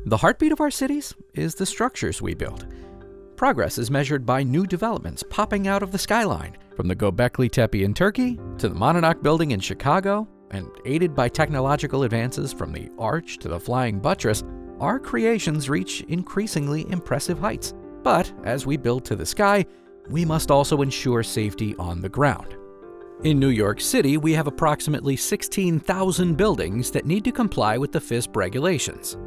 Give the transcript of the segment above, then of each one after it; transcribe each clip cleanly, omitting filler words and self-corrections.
The heartbeat of our cities is the structures we build. Progress is measured by new developments popping out of the skyline, from the Göbekli Tepe in Turkey to the Monadnock Building in Chicago, and aided by technological advances from the arch to the flying buttress, our creations reach increasingly impressive heights. But as we build to the sky, we must also ensure safety on the ground. In New York City, we have approximately 16,000 buildings that need to comply with the FISP regulations.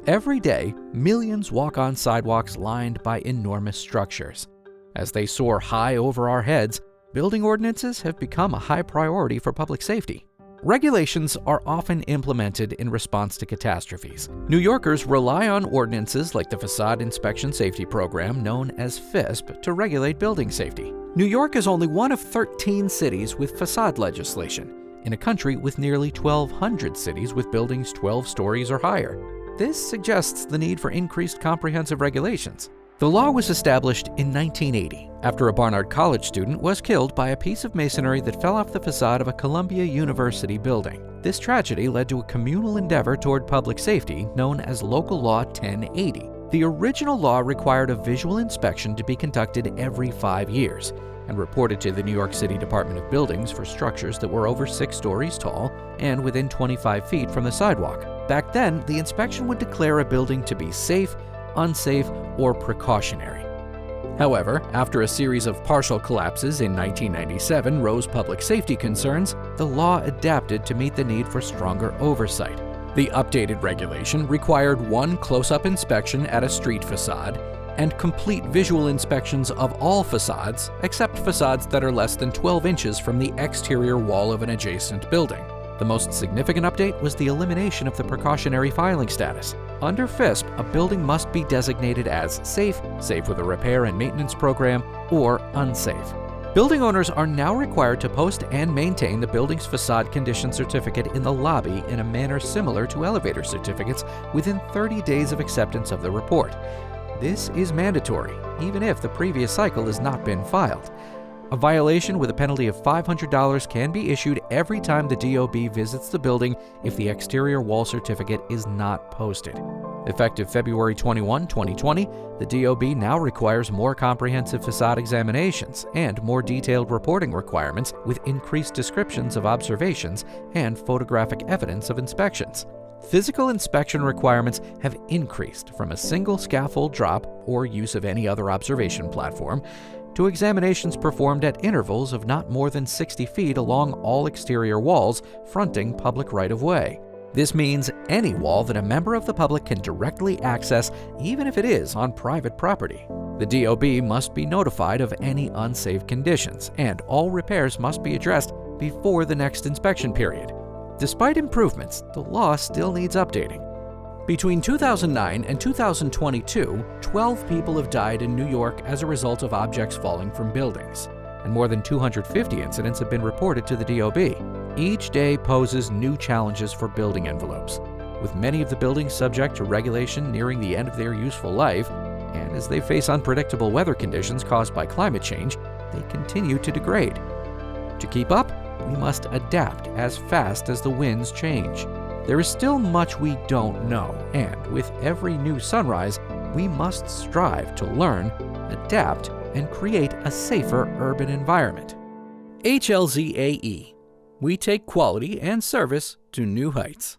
Every day, millions walk on sidewalks lined by enormous structures. As they soar high over our heads, building ordinances have become a high priority for public safety. Regulations are often implemented in response to catastrophes. New Yorkers rely on ordinances like the Façade Inspection Safety Program, known as FISP, to regulate building safety. New York is only one of 13 cities with facade legislation, in a country with nearly 1,200 cities with buildings 12 stories or higher. This suggests the need for increased comprehensive regulations. The law was established in 1980 after a Barnard College student was killed by a piece of masonry that fell off the facade of a Columbia University building. This tragedy led to a communal endeavor toward public safety known as Local Law 1080. The original law required a visual inspection to be conducted every 5 years and reported to the New York City Department of Buildings for structures that were over 6 stories tall and within 25 feet from the sidewalk. Back then, the inspection would declare a building to be safe, unsafe, or precautionary. However, after a series of partial collapses in 1997 rose public safety concerns, the law adapted to meet the need for stronger oversight. The updated regulation required one close-up inspection at a street facade and complete visual inspections of all facades except facades that are less than 12 inches from the exterior wall of an adjacent building. The most significant update was the elimination of the precautionary filing status. Under FISP, a building must be designated as safe, safe with a repair and maintenance program, or unsafe. Building owners are now required to post and maintain the building's facade condition certificate in the lobby in a manner similar to elevator certificates within 30 days of acceptance of the report. This is mandatory, even if the previous cycle has not been filed. A violation with a penalty of $500 can be issued every time the DOB visits the building if the exterior wall certificate is not posted. Effective February 21, 2020, the DOB now requires more comprehensive facade examinations and more detailed reporting requirements with increased descriptions of observations and photographic evidence of inspections. Physical inspection requirements have increased from a single scaffold drop or use of any other observation platform to examinations performed at intervals of not more than 60 feet along all exterior walls fronting public right-of-way. This means any wall that a member of the public can directly access, even if it is on private property. The DOB must be notified of any unsafe conditions, and all repairs must be addressed before the next inspection period. Despite improvements, the law still needs updating. Between 2009 and 2022, 12 people have died in New York as a result of objects falling from buildings, and more than 250 incidents have been reported to the DOB. Each day poses new challenges for building envelopes, with many of the buildings subject to regulation nearing the end of their useful life, and as they face unpredictable weather conditions caused by climate change, they continue to degrade. To keep up, we must adapt as fast as the winds change. There is still much we don't know, and with every new sunrise, we must strive to learn, adapt, and create a safer urban environment. HLZAE. We take quality and service to new heights.